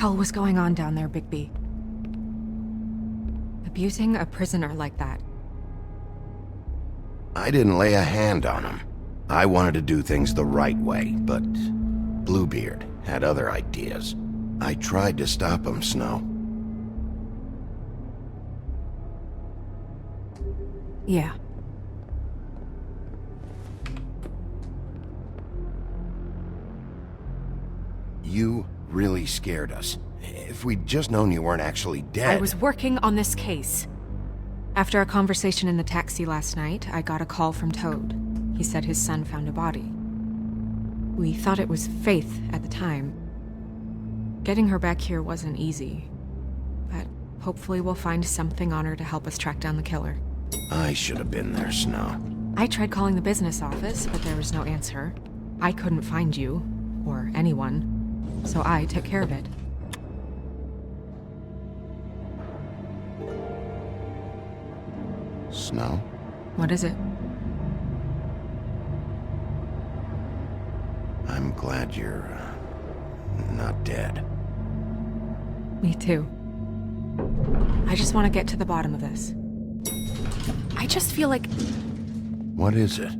hell was going on down there, Bigby? Abusing a prisoner like that. I didn't lay a hand on him. I wanted to do things the right way, but Bluebeard had other ideas. I tried to stop him, Snow. Yeah. You really scared us. If we'd just known you weren't actually dead... I was working on this case. After a conversation in the taxi last night, I got a call from Toad. He said his son found a body. We thought it was Faith at the time. Getting her back here wasn't easy, but hopefully we'll find something on her to help us track down the killer. I should have been there, Snow. I tried calling the business office, but there was no answer. I couldn't find you, or anyone, so I took care of it. Snow? What is it? I'm glad you're... not dead. Me too. I just want to get to the bottom of this. I just feel like... What is it?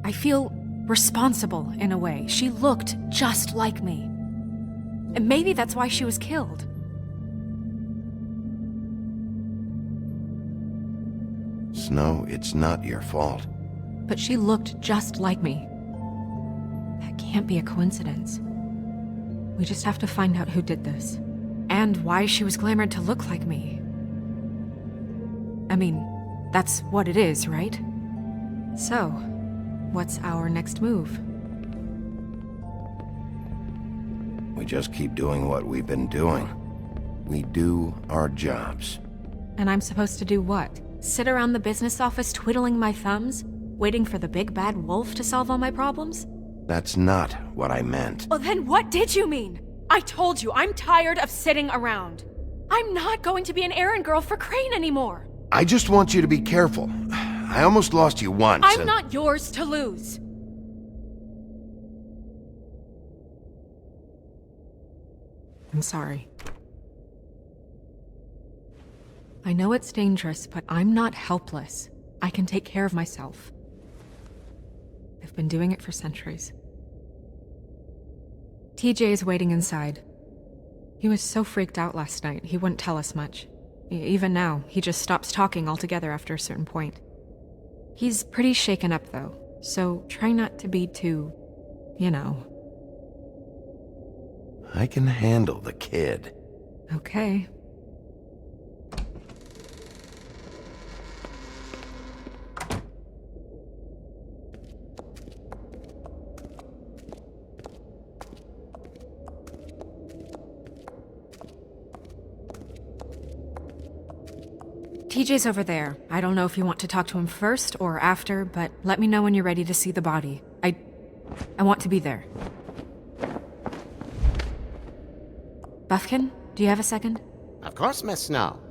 I feel responsible in a way. She looked just like me. And maybe that's why she was killed. Snow, it's not your fault. But she looked just like me. That can't be a coincidence. We just have to find out who did this. And why she was glamored to look like me. I mean, that's what it is, right? So, what's our next move? We just keep doing what we've been doing. We do our jobs. And I'm supposed to do what? Sit around the business office twiddling my thumbs, waiting for the big bad wolf to solve all my problems? That's not what I meant. Well, then what did you mean? I told you, I'm tired of sitting around. I'm not going to be an errand girl for Crane anymore. I just want you to be careful. I almost lost you once. I'm not yours to lose. I'm sorry. I know it's dangerous, but I'm not helpless. I can take care of myself. I've been doing it for centuries. TJ is waiting inside. He was so freaked out last night, he wouldn't tell us much. Even now, he just stops talking altogether after a certain point. He's pretty shaken up, though, so try not to be too, you know. I can handle the kid. Okay. TJ's over there. I don't know if you want to talk to him first or after, but let me know when you're ready to see the body. I want to be there. Buffkin, do you have a second? Of course, Miss Snow.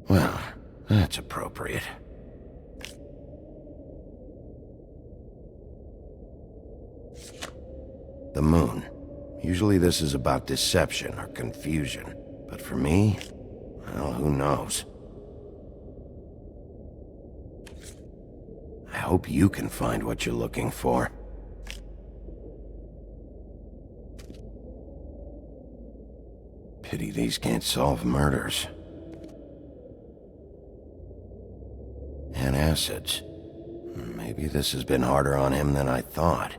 Well, that's appropriate. The moon. Usually this is about deception or confusion. But for me, well, who knows? I hope you can find what you're looking for. Pity these can't solve murders. Acids. Maybe this has been harder on him than I thought.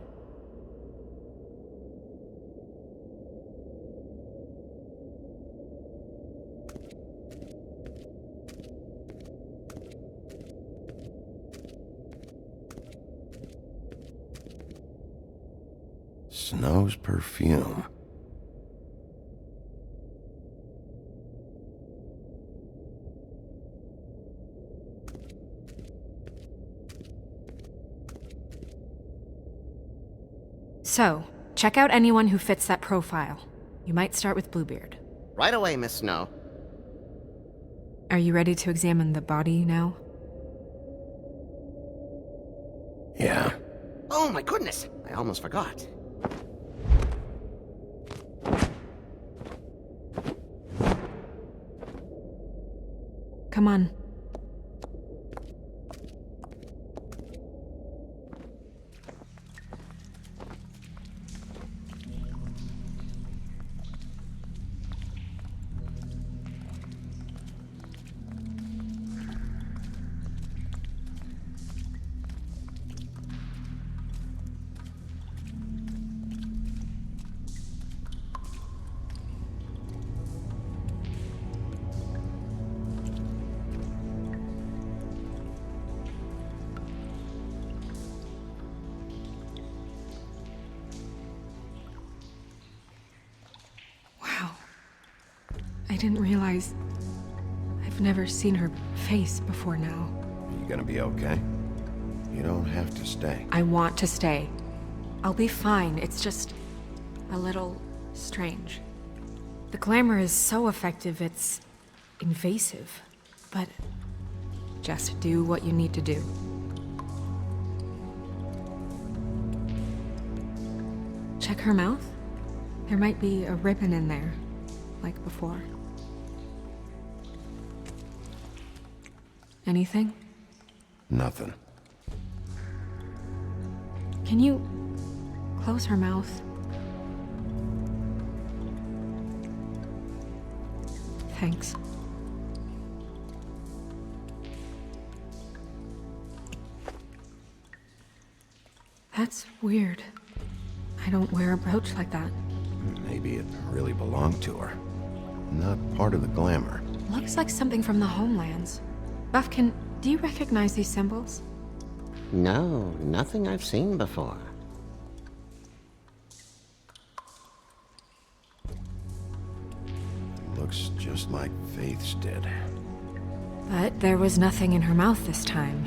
Snow's perfume. So, check out anyone who fits that profile. You might start with Bluebeard. Right away, Miss Snow. Are you ready to examine the body now? Yeah. Oh my goodness! I almost forgot. Come on. Wow. I didn't realize... I've never seen her face before now. You gonna be okay? You don't have to stay. I want to stay. I'll be fine. It's just... a little... strange. The glamour is so effective, it's... invasive. But... just do what you need to do. Check her mouth. There might be a ribbon in there, like before. Anything? Nothing. Can you close her mouth? Thanks. That's weird. I don't wear a brooch like that. Maybe it really belonged to her. Not part of the glamour. Looks like something from the homelands. Buffkin, do you recognize these symbols? No, nothing I've seen before. Looks just like Faith's did. But there was nothing in her mouth this time.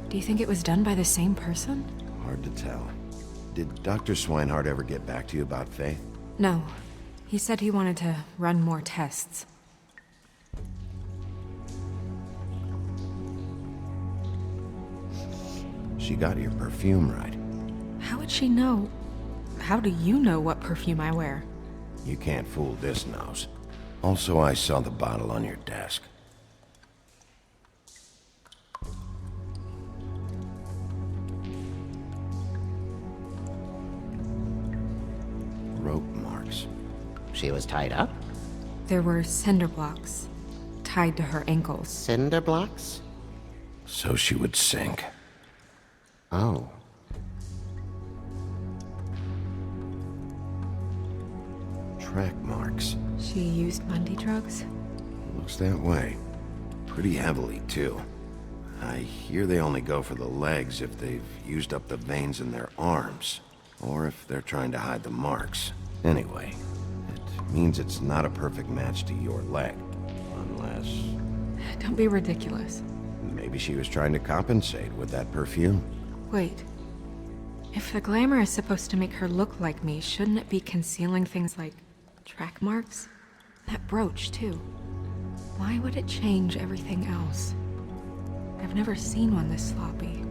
Do you think it was done by the same person? Hard to tell. Did Dr. Swinehart ever get back to you about Faith? No. He said he wanted to run more tests. She got your perfume right. How would she know? How do you know what perfume I wear? You can't fool this nose. Also, I saw the bottle on your desk. Rope marks. She was tied up? There were cinder blocks tied to her ankles. Cinder blocks? So she would sink. Oh. Track marks. She used Mundy drugs? Looks that way. Pretty heavily, too. I hear they only go for the legs if they've used up the veins in their arms, or if they're trying to hide the marks. Anyway, it means it's not a perfect match to your leg. Unless... Don't be ridiculous. maybe she was trying to compensate with that perfume. Wait. If the glamour is supposed to make her look like me, shouldn't it be concealing things like track marks? That brooch, too. Why would it change everything else? I've never seen one this sloppy.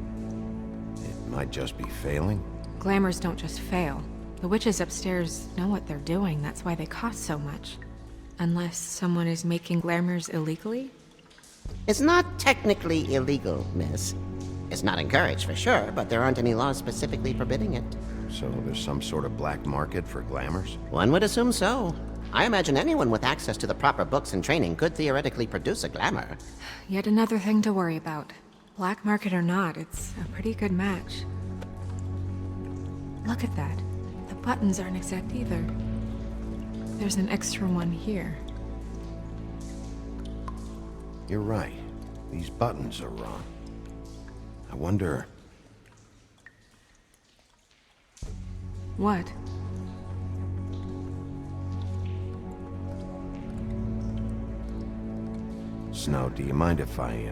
It might just be failing. Glamours don't just fail. The witches upstairs know what they're doing, that's why they cost so much. Unless someone is making glamours illegally? It's not technically illegal, miss. It's not encouraged for sure, but there aren't any laws specifically forbidding it. So there's some sort of black market for glamours? One would assume so. I imagine anyone with access to the proper books and training could theoretically produce a glamour. Yet another thing to worry about. Black market or not, it's a pretty good match. Look at that. The buttons aren't exact either. There's an extra one here. You're right. These buttons are wrong. I wonder... What? Snow, do you mind if I,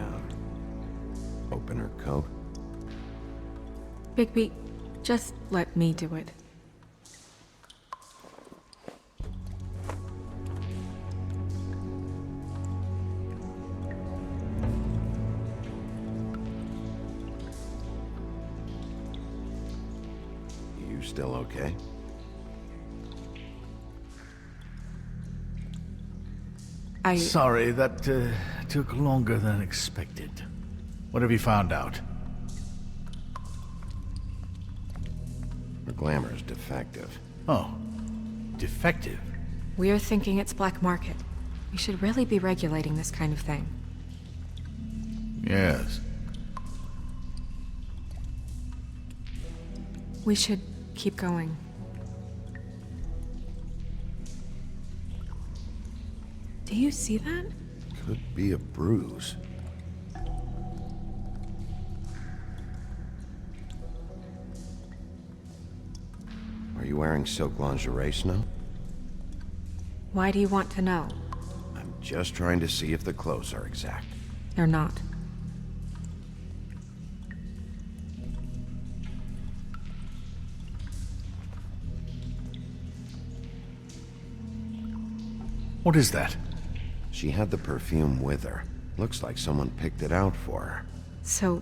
open her coat? Bigby, just let me do it. Still okay? Sorry, that took longer than expected. What have you found out? The glamour's defective. Oh, defective. We're thinking it's black market. We should really be regulating this kind of thing. Yes. We should keep going. Do you see that? Could be a bruise. Are you wearing silk lingerie, Snow? Why do you want to know? I'm just trying to see if the clothes are exact. They're not. What is that? She had the perfume with her. Looks like someone picked it out for her. So,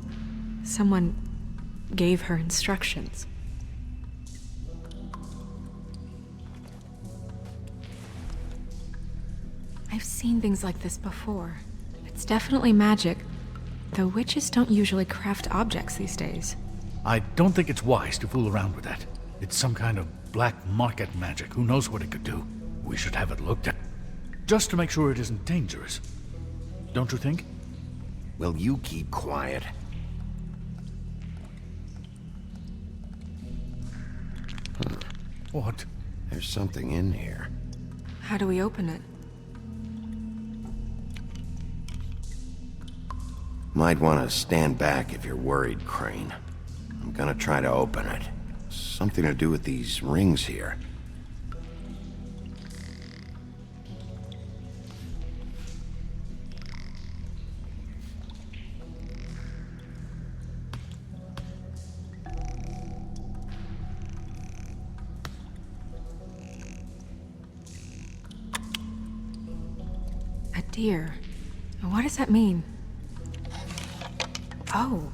someone gave her instructions. I've seen things like this before. It's definitely magic, though witches don't usually craft objects these days. I don't think it's wise to fool around with that. It's some kind of black market magic. Who knows what it could do? We should have it looked at. Just to make sure it isn't dangerous. Don't you think? Will you keep quiet? What? There's something in here. How do we open it? Might want to stand back if you're worried, Crane. I'm gonna try to open it. Something to do with these rings here. A deer. What does that mean? Oh.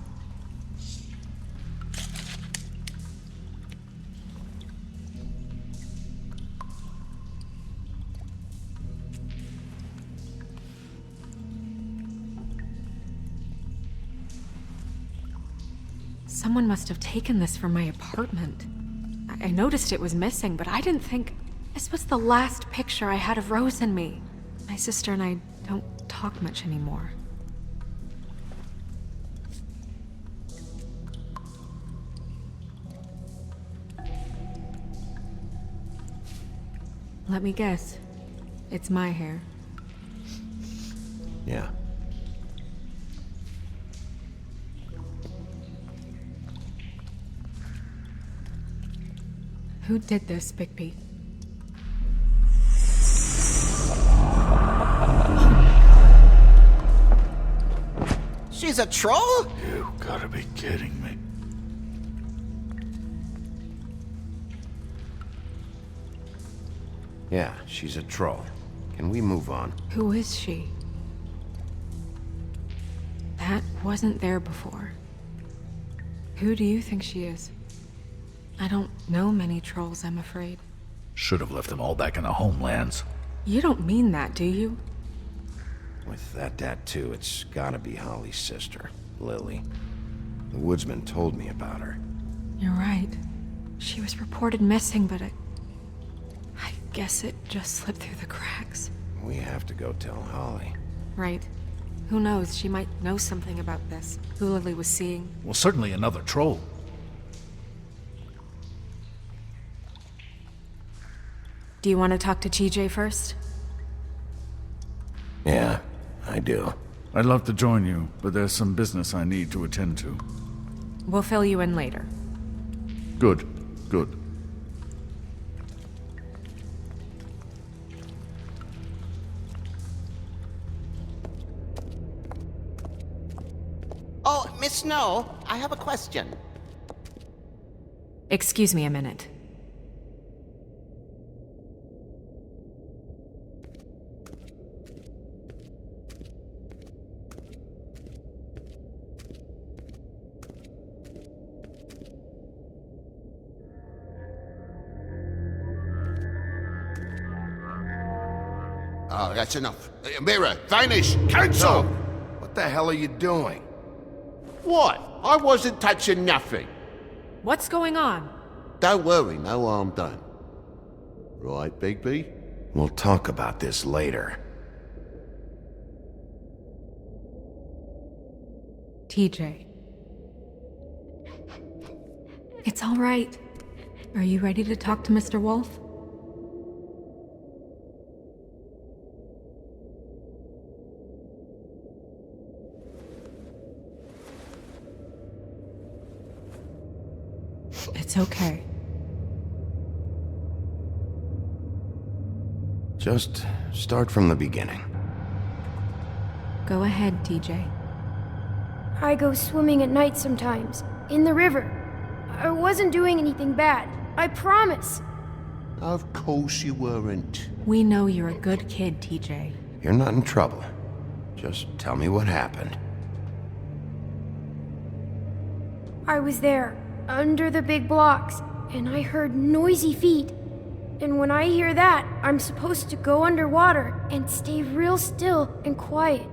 Someone must have taken this from my apartment. I noticed it was missing, but I didn't think... This was the last picture I had of Rose and me. My sister and I don't talk much anymore. Let me guess. It's my hair. Yeah. Who did this, Bigby? She's a troll? You gotta be kidding me. Yeah, she's a troll. Can we move on? Who is she? That wasn't there before. Who do you think she is? I don't know many trolls, I'm afraid. Should have left them all back in the homelands. You don't mean that, do you? With that tattoo, it's gotta be Holly's sister, Lily. The woodsman told me about her. You're right. She was reported missing, but I guess it just slipped through the cracks. We have to go tell Holly. Right. Who knows, she might know something about this. Who Lily was seeing. Well, certainly another troll. Do you want to talk to TJ first? Yeah, I do. I'd love to join you, but there's some business I need to attend to. We'll fill you in later. Good, good. Oh, Miss Snow, I have a question. Excuse me a minute. Oh, that's enough. Mirror, vanish, cancel! What the hell are you doing? What? I wasn't touching nothing. What's going on? Don't worry, no harm done. Right, Bigby? We'll talk about this later. TJ. It's all right. Are you ready to talk to Mr. Wolf? It's okay. Just start from the beginning. Go ahead, TJ. I go swimming at night sometimes, in the river. I wasn't doing anything bad, I promise. Of course you weren't. We know you're a good kid, TJ. You're not in trouble. Just tell me what happened. I was there, under the big blocks, and I heard noisy feet. And when I hear that, I'm supposed to go underwater and stay real still and quiet.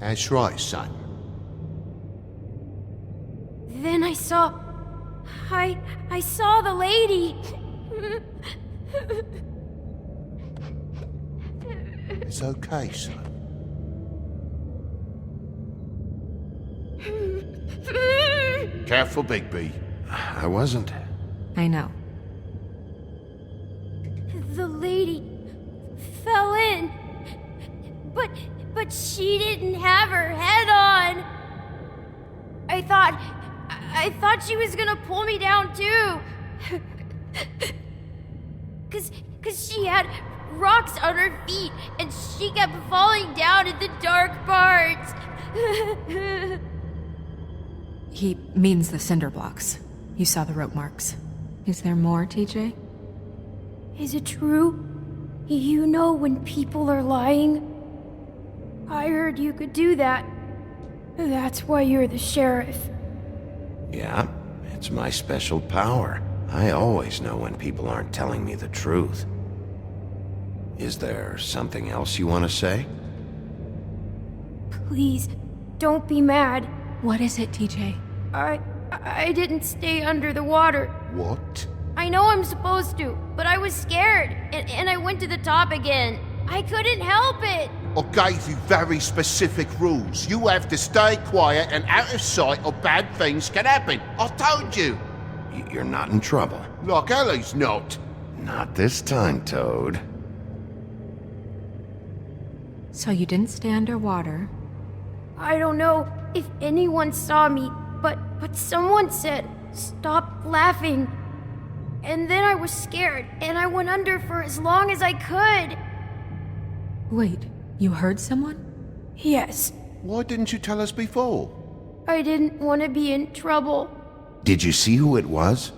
That's right, son. Then I saw the lady. It's okay, son. Careful, Bigby. I wasn't. I know. The lady fell in. But she didn't have her head on. I thought she was gonna pull me down too. Cause she had rocks on her feet and she kept falling down in the dark parts. He means the cinder blocks. You saw the rope marks. Is there more, TJ? Is it true? You know when people are lying? I heard you could do that. That's why you're the sheriff. Yeah, it's my special power. I always know when people aren't telling me the truth. Is there something else you want to say? Please, don't be mad. What is it, TJ? I didn't stay under the water. What? I know I'm supposed to, but I was scared, and I went to the top again. I couldn't help it. I gave you very specific rules. You have to stay quiet and out of sight or bad things can happen. I told you. You're not in trouble. Like Ellie's not. Not this time, Toad. So you didn't stay underwater. I don't know if anyone saw me, but someone said, "Stop laughing." And then I was scared, and I went under for as long as I could. Wait, you heard someone? Yes, Why didn't you tell us before? I didn't want to be in trouble. Did you see who it was?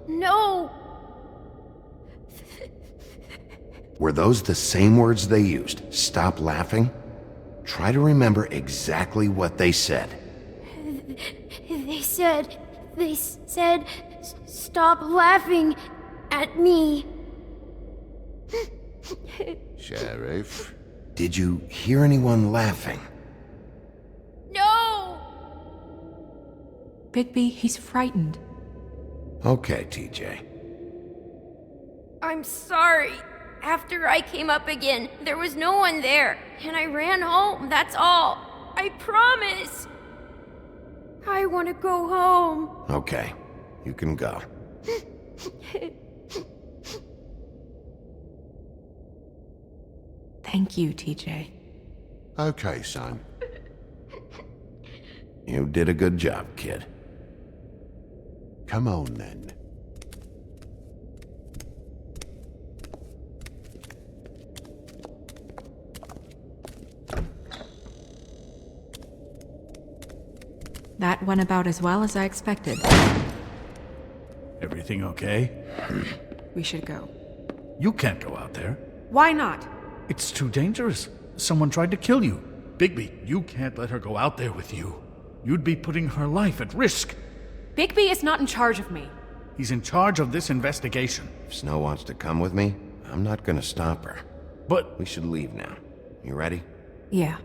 No, Were those the same words they used? Stop laughing? Try to remember exactly what they said. they said, "Stop laughing at me." Sheriff? Did you hear anyone laughing? No! Bigby, he's frightened. Okay, TJ. I'm sorry. After I came up again, there was no one there, and I ran home, that's all. I promise. I want to go home. Okay, you can go. Thank you, TJ. Okay, son. You did a good job, kid. Come on, then. That went about as well as I expected. Everything okay? We should go. You can't go out there. Why not? It's too dangerous. Someone tried to kill you. Bigby, you can't let her go out there with you. You'd be putting her life at risk. Bigby is not in charge of me. He's in charge of this investigation. If Snow wants to come with me, I'm not gonna stop her. But We should leave now. You ready? Yeah.